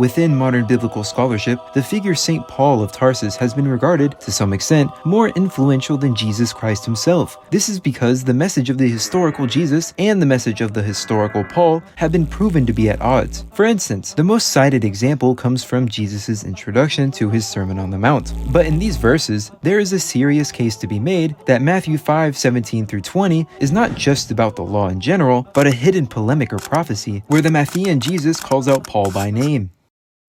Within modern biblical scholarship, the figure St. Paul of Tarsus has been regarded, to some extent, more influential than Jesus Christ himself. This is because the message of the historical Jesus and the message of the historical Paul have been proven to be at odds. For instance, the most cited example comes from Jesus' introduction to his Sermon on the Mount. But in these verses, there is a serious case to be made that Matthew 5:17 through 20 is not just about the law in general, but a hidden polemic or prophecy where the Matthean Jesus calls out Paul by name.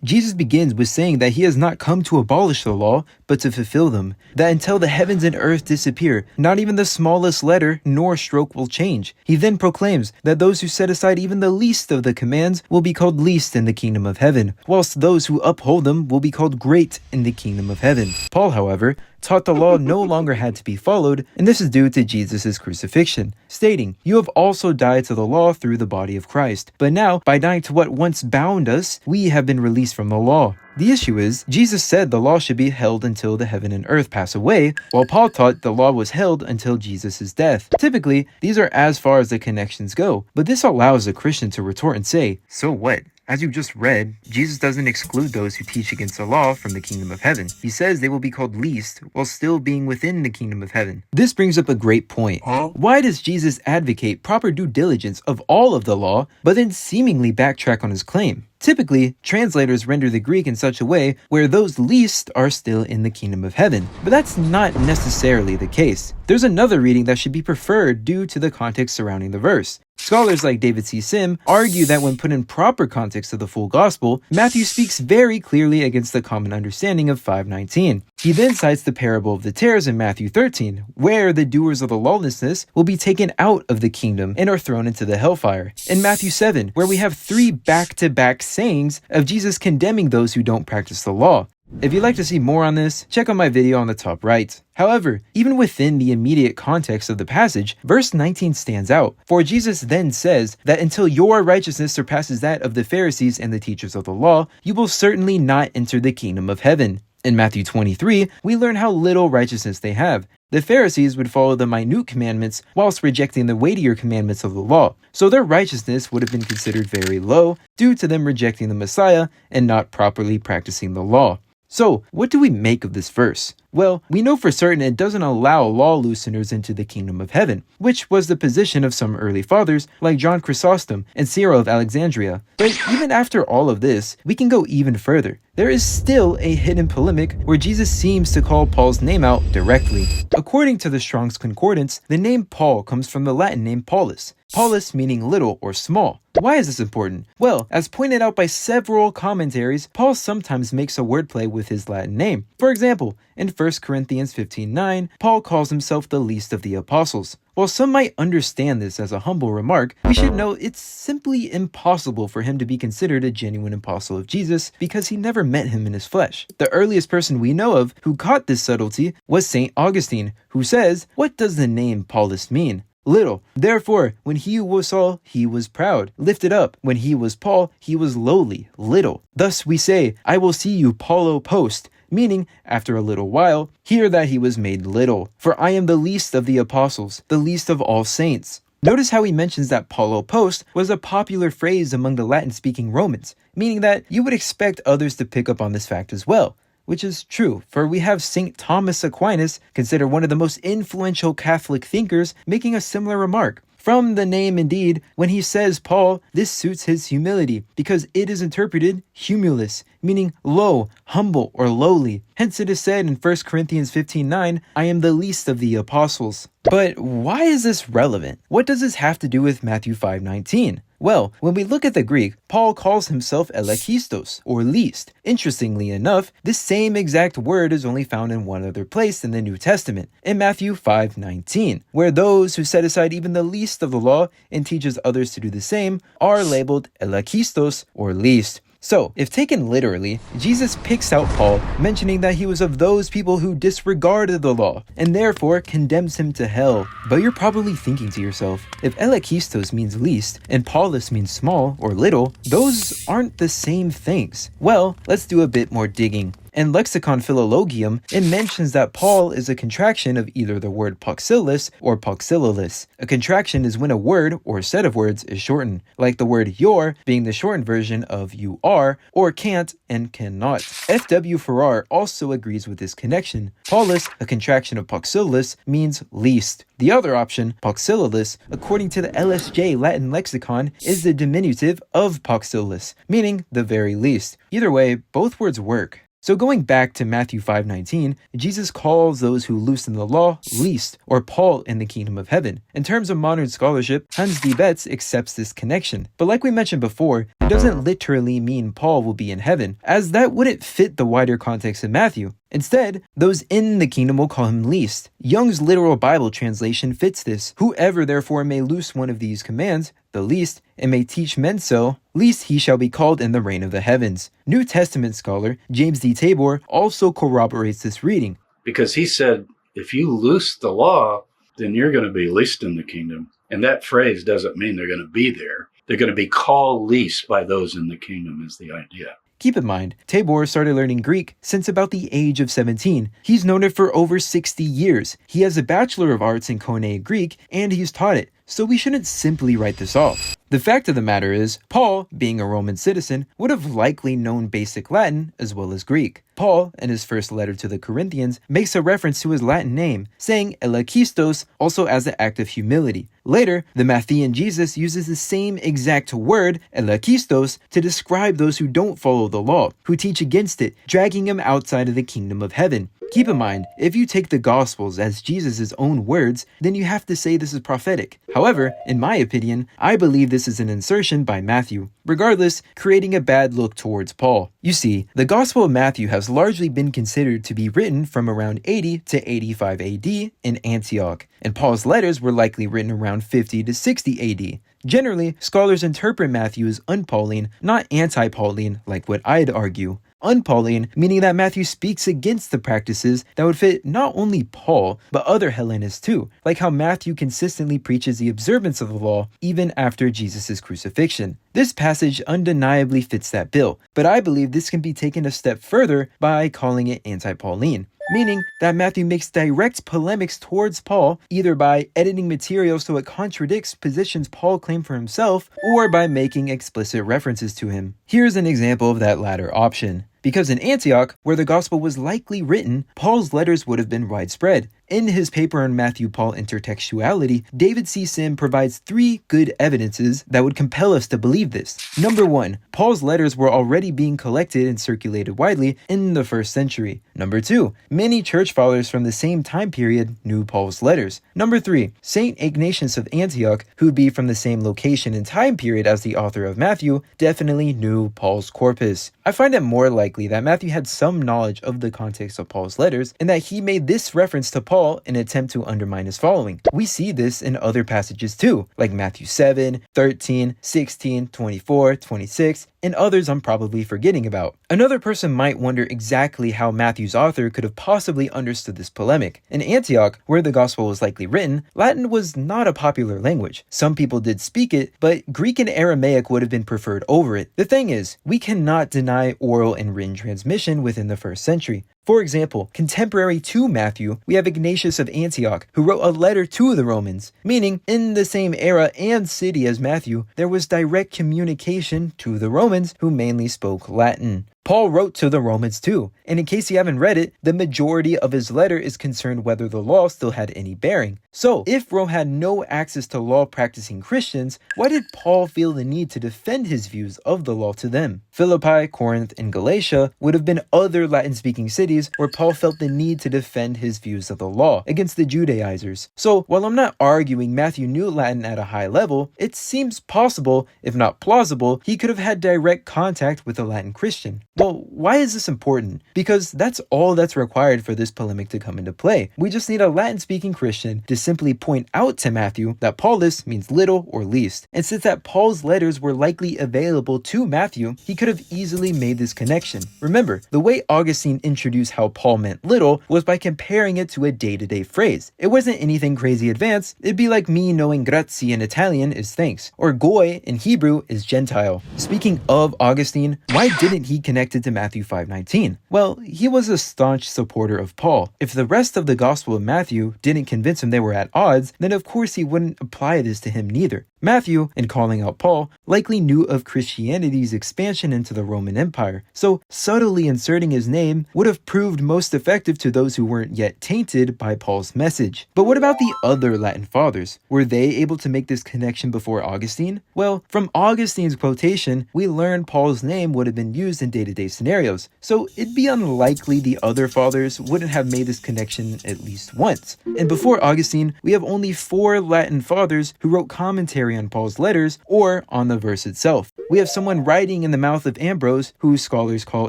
Jesus begins with saying that he has not come to abolish the law, but to fulfill them, that until the heavens and earth disappear, not even the smallest letter nor stroke will change. He then proclaims that those who set aside even the least of the commands will be called least in the kingdom of heaven, whilst those who uphold them will be called great in the kingdom of heaven. Paul, however, taught the law no longer had to be followed, and this is due to Jesus' crucifixion, stating, "You have also died to the law through the body of Christ. But now, by dying to what once bound us, we have been released from the law." The issue is, Jesus said the law should be held until the heaven and earth pass away, while Paul taught the law was held until Jesus' death. Typically, these are as far as the connections go, but this allows a Christian to retort and say, "So what? As you just read, Jesus doesn't exclude those who teach against the law from the kingdom of heaven. He says they will be called least while still being within the kingdom of heaven." This brings up a great point. Why does Jesus advocate proper due diligence of all of the law, but then seemingly backtrack on his claim? Typically, translators render the Greek in such a way where those least are still in the kingdom of heaven, but that's not necessarily the case. There's another reading that should be preferred due to the context surrounding the verse. Scholars like David C. Sim argue that when put in proper context of the full gospel, Matthew speaks very clearly against the common understanding of 5:19. He then cites the parable of the tares in Matthew 13, where the doers of the lawlessness will be taken out of the kingdom and are thrown into the hellfire. In Matthew 7, where we have 3 back-to-back sayings of Jesus condemning those who don't practice the law. If you'd like to see more on this, check out my video on the top right. However, even within the immediate context of the passage, verse 19 stands out. For Jesus then says that until your righteousness surpasses that of the Pharisees and the teachers of the law, you will certainly not enter the kingdom of heaven. In Matthew 23, we learn how little righteousness they have. The Pharisees would follow the minute commandments whilst rejecting the weightier commandments of the law, so their righteousness would have been considered very low due to them rejecting the Messiah and not properly practicing the law. So, what do we make of this verse? Well, we know for certain it doesn't allow law looseners into the kingdom of heaven, which was the position of some early fathers like John Chrysostom and Cyril of Alexandria. But even after all of this, we can go even further. There is still a hidden polemic where Jesus seems to call Paul's name out directly. According to the Strong's Concordance, the name Paul comes from the Latin name Paulus. Paulus meaning little or small. Why is this important? Well, as pointed out by several commentaries, Paul sometimes makes a wordplay with his Latin name. For example, in 1 Corinthians 15:9, Paul calls himself the least of the apostles. While some might understand this as a humble remark, we should know it's simply impossible for him to be considered a genuine apostle of Jesus because he never met him in his flesh. The earliest person we know of who caught this subtlety was St. Augustine, who says, "What does the name Paulus mean? Little. Therefore, when he was Saul, he was proud, lifted up. When he was Paul, he was lowly, little. Thus we say, I will see you Paulo post," meaning, after a little while, hear that he was made little. "For I am the least of the apostles, the least of all saints." Notice how he mentions that Paulo post was a popular phrase among the Latin-speaking Romans, meaning that you would expect others to pick up on this fact as well. Which is true, for we have St. Thomas Aquinas, considered one of the most influential Catholic thinkers, making a similar remark. From the name indeed, when he says Paul, this suits his humility, because it is interpreted humulus, meaning low, humble, or lowly. Hence it is said in 1 Corinthians 15:9, I am the least of the apostles. But why is this relevant? What does this have to do with Matthew 5:19? Well, when we look at the Greek, Paul calls himself elekistos, or least. Interestingly enough, this same exact word is only found in one other place in the New Testament, in Matthew 5:19, where those who set aside even the least of the law and teaches others to do the same are labeled elekistos, or least. So, if taken literally, Jesus picks out Paul, mentioning that he was of those people who disregarded the law, and therefore condemns him to hell. But you're probably thinking to yourself, if elekistos means least, and Paulus means small or little, those aren't the same things. Well, let's do a bit more digging. In Lexicon Philologium, it mentions that Paul is a contraction of either the word pauxillus or pauxillolus. A contraction is when a word or set of words is shortened, like the word your being the shortened version of you are, or can't and cannot. F.W. Farrar also agrees with this connection. Paulus, a contraction of pauxillus, means least. The other option, pauxillolus, according to the LSJ Latin lexicon, is the diminutive of pauxillus, meaning the very least. Either way, both words work. So going back to Matthew 5:19, Jesus calls those who loosen the law least, or Paul in the kingdom of heaven. In terms of modern scholarship, Hans de Betz accepts this connection. But like we mentioned before, it doesn't literally mean Paul will be in heaven, as that wouldn't fit the wider context of Matthew. Instead, those in the kingdom will call him least. Young's literal Bible translation fits this. Whoever therefore may loose one of these commands, the least, and may teach men so, least he shall be called in the reign of the heavens. New Testament scholar James D. Tabor also corroborates this reading. Because he said, if you loose the law, then you're going to be least in the kingdom. And that phrase doesn't mean they're going to be there. They're going to be called least by those in the kingdom is the idea. Keep in mind, Tabor started learning Greek since about the age of 17. He's known it for over 60 years. He has a Bachelor of Arts in Koine Greek, and he's taught it, so we shouldn't simply write this off. The fact of the matter is, Paul, being a Roman citizen, would have likely known basic Latin as well as Greek. Paul, in his first letter to the Corinthians, makes a reference to his Latin name, saying elakistos also as the act of humility. Later, the Matthean Jesus uses the same exact word, elakistos, to describe those who don't follow the law, who teach against it, dragging them outside of the kingdom of heaven. Keep in mind, if you take the Gospels as Jesus' own words, then you have to say this is prophetic. However, in my opinion, I believe this is an insertion by Matthew, regardless, creating a bad look towards Paul. You see, the Gospel of Matthew has largely been considered to be written from around 80 to 85 AD in Antioch, and Paul's letters were likely written around 50 to 60 AD. Generally, scholars interpret Matthew as un-Pauline, not anti-Pauline like what I'd argue. Un-Pauline, meaning that Matthew speaks against the practices that would fit not only Paul, but other Hellenists too, like how Matthew consistently preaches the observance of the law even after Jesus' crucifixion. This passage undeniably fits that bill, but I believe this can be taken a step further by calling it anti-Pauline, meaning that Matthew makes direct polemics towards Paul, either by editing material so it contradicts positions Paul claimed for himself, or by making explicit references to him. Here's an example of that latter option. Because in Antioch, where the gospel was likely written, Paul's letters would have been widespread. In his paper on Matthew-Paul intertextuality, David C. Sim provides 3 good evidences that would compel us to believe this. Number 1, Paul's letters were already being collected and circulated widely in the 1st century. Number 2, many church fathers from the same time period knew Paul's letters. Number 3, Saint Ignatius of Antioch, who would be from the same location and time period as the author of Matthew, definitely knew Paul's corpus. I find it more likely that Matthew had some knowledge of the context of Paul's letters, and that he made this reference to Paul in an attempt to undermine his following. We see this in other passages too, like Matthew 7, 13, 16, 24, 26, and others I'm probably forgetting about. Another person might wonder exactly how Matthew's author could have possibly understood this polemic. In Antioch, where the gospel was likely written, Latin was not a popular language. Some people did speak it, but Greek and Aramaic would have been preferred over it. The thing is, we cannot deny oral and written transmission within the 1st century. For example, contemporary to Matthew, we have Ignatius of Antioch, who wrote a letter to the Romans, meaning in the same era and city as Matthew, there was direct communication to the Romans, who mainly spoke Latin. Paul wrote to the Romans too, and in case you haven't read it, the majority of his letter is concerned whether the law still had any bearing. So, if Rome had no access to law-practicing Christians, why did Paul feel the need to defend his views of the law to them? Philippi, Corinth, and Galatia would have been other Latin-speaking cities where Paul felt the need to defend his views of the law against the Judaizers. So, while I'm not arguing Matthew knew Latin at a high level, it seems possible, if not plausible, he could have had direct contact with a Latin Christian. Well, why is this important? Because that's all that's required for this polemic to come into play. We just need a Latin-speaking Christian to simply point out to Matthew that Paulus means little or least. And since that Paul's letters were likely available to Matthew, he could have easily made this connection. Remember, the way Augustine introduced how Paul meant little was by comparing it to a day-to-day phrase. It wasn't anything crazy advanced. It'd be like me knowing grazie in Italian is thanks, or goy in Hebrew is Gentile. Speaking of Augustine, why didn't he connect connected to Matthew 5:19? Well, he was a staunch supporter of Paul. If the rest of the Gospel of Matthew didn't convince him they were at odds, then of course he wouldn't apply this to him neither. Matthew, in calling out Paul, likely knew of Christianity's expansion into the Roman Empire, so subtly inserting his name would have proved most effective to those who weren't yet tainted by Paul's message. But what about the other Latin fathers? Were they able to make this connection before Augustine? Well, from Augustine's quotation, we learn Paul's name would have been used in day-to-day scenarios, so it'd be unlikely the other fathers wouldn't have made this connection at least once. And before Augustine, we have only 4 Latin fathers who wrote commentary on Paul's letters or on the verse itself. We have someone writing in the mouth of Ambrose, who scholars call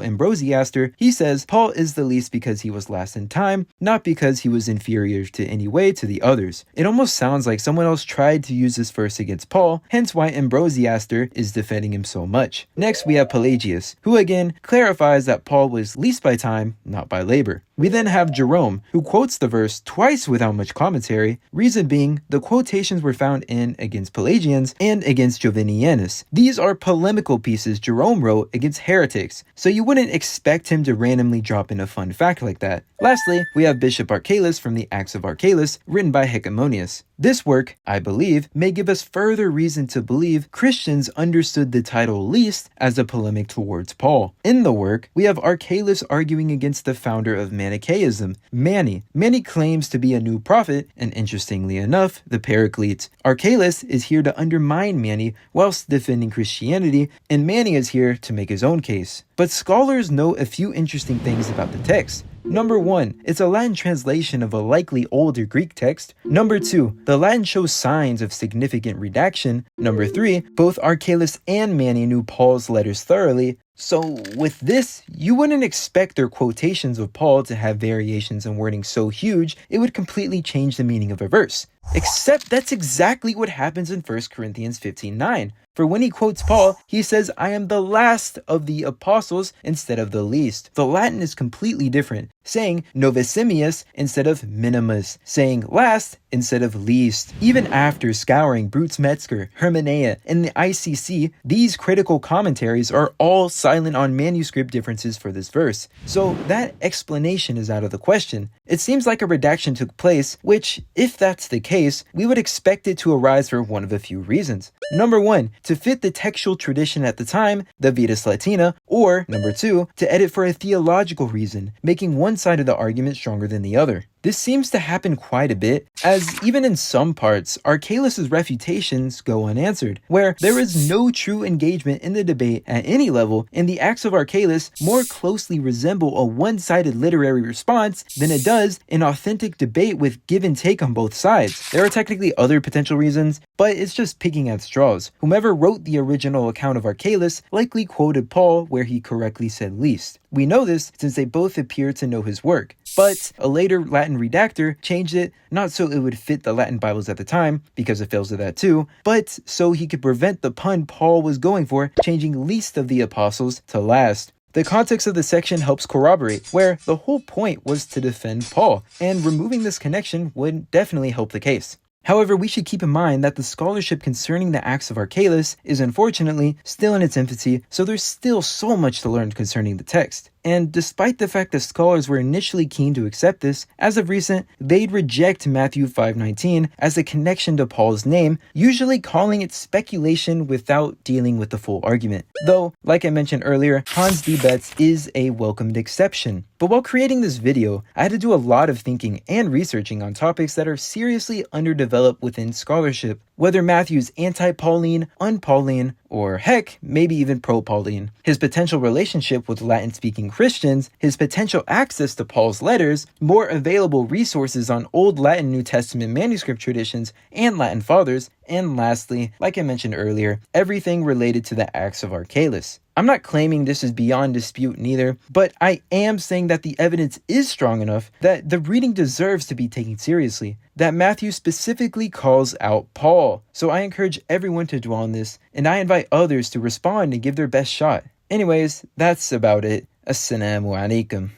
Ambrosiaster. He says Paul is the least because he was last in time, not because he was inferior to any way to the others. It almost sounds like someone else tried to use this verse against Paul, hence why Ambrosiaster is defending him so much. Next we have Pelagius, who again clarifies that Paul was least by time, not by labor. We then have Jerome, who quotes the verse twice without much commentary, reason being the quotations were found in against Pelagians and against Jovinianus. These are polemical pieces Jerome wrote against heretics, so you wouldn't expect him to randomly drop in a fun fact like that. Lastly, we have Bishop Archelaus from the Acts of Archelaus, written by Hegemonius. This work, I believe, may give us further reason to believe Christians understood the title least as a polemic towards Paul. In the work, we have Archelaus arguing against the founder of Manichaeism, Mani. Mani claims to be a new prophet, and interestingly enough, the Paraclete. Archelaus is here to undermine Mani whilst defending Christianity, and Mani is here to make his own case. But scholars note a few interesting things about the text. Number 1, it's a Latin translation of a likely older Greek text. Number 2, the Latin shows signs of significant redaction. Number 3, both Archelaus and Mani knew Paul's letters thoroughly. So with this, you wouldn't expect their quotations of Paul to have variations in wording so huge it would completely change the meaning of a verse. Except that's exactly what happens in 1 Corinthians 15:9. For when he quotes Paul, he says, I am the last of the apostles instead of the least. The Latin is completely different, saying novissimius instead of minimus, saying last instead of least. Even after scouring Brutes Metzger, Hermenea, and the ICC, these critical commentaries are all silent on manuscript differences for this verse. So that explanation is out of the question. It seems like a redaction took place, which, if that's the case, we would expect it to arise for one of a few reasons. Number 1, to fit the textual tradition at the time, the Vetus Latina, or number 2, to edit for a theological reason, making one side of the argument stronger than the other. This seems to happen quite a bit, as even in some parts, Archelaus' refutations go unanswered, where there is no true engagement in the debate at any level, and the Acts of Archelaus more closely resemble a one-sided literary response than it does an authentic debate with give and take on both sides. There are technically other potential reasons, but it's just picking at straws. Whomever wrote the original account of Archelaus likely quoted Paul where he correctly said least. We know this since they both appear to know his work. But a later Latin redactor changed it, not so it would fit the Latin Bibles at the time, because it fails at that too, but so he could prevent the pun Paul was going for, changing least of the apostles to last. The context of the section helps corroborate, where the whole point was to defend Paul, and removing this connection would definitely help the case. However, we should keep in mind that the scholarship concerning the Acts of Archelaus is unfortunately still in its infancy, so there's still so much to learn concerning the text. And despite the fact that scholars were initially keen to accept this, as of recent, they'd reject Matthew 5:19 as a connection to Paul's name, usually calling it speculation without dealing with the full argument. Though, like I mentioned earlier, Hans D. Betz is a welcomed exception. But while creating this video, I had to do a lot of thinking and researching on topics that are seriously underdeveloped within scholarship, whether Matthew's anti-Pauline, un-Pauline, or heck, maybe even pro-Pauline, his potential relationship with Latin-speaking Christians, his potential access to Paul's letters, more available resources on Old Latin New Testament manuscript traditions and Latin fathers, and lastly, like I mentioned earlier, everything related to the Acts of Archelaus. I'm not claiming this is beyond dispute neither, but I am saying that the evidence is strong enough that the reading deserves to be taken seriously, that Matthew specifically calls out Paul. So I encourage everyone to dwell on this, and I invite others to respond and give their best shot. Anyways, that's about it. Assalamu alaikum.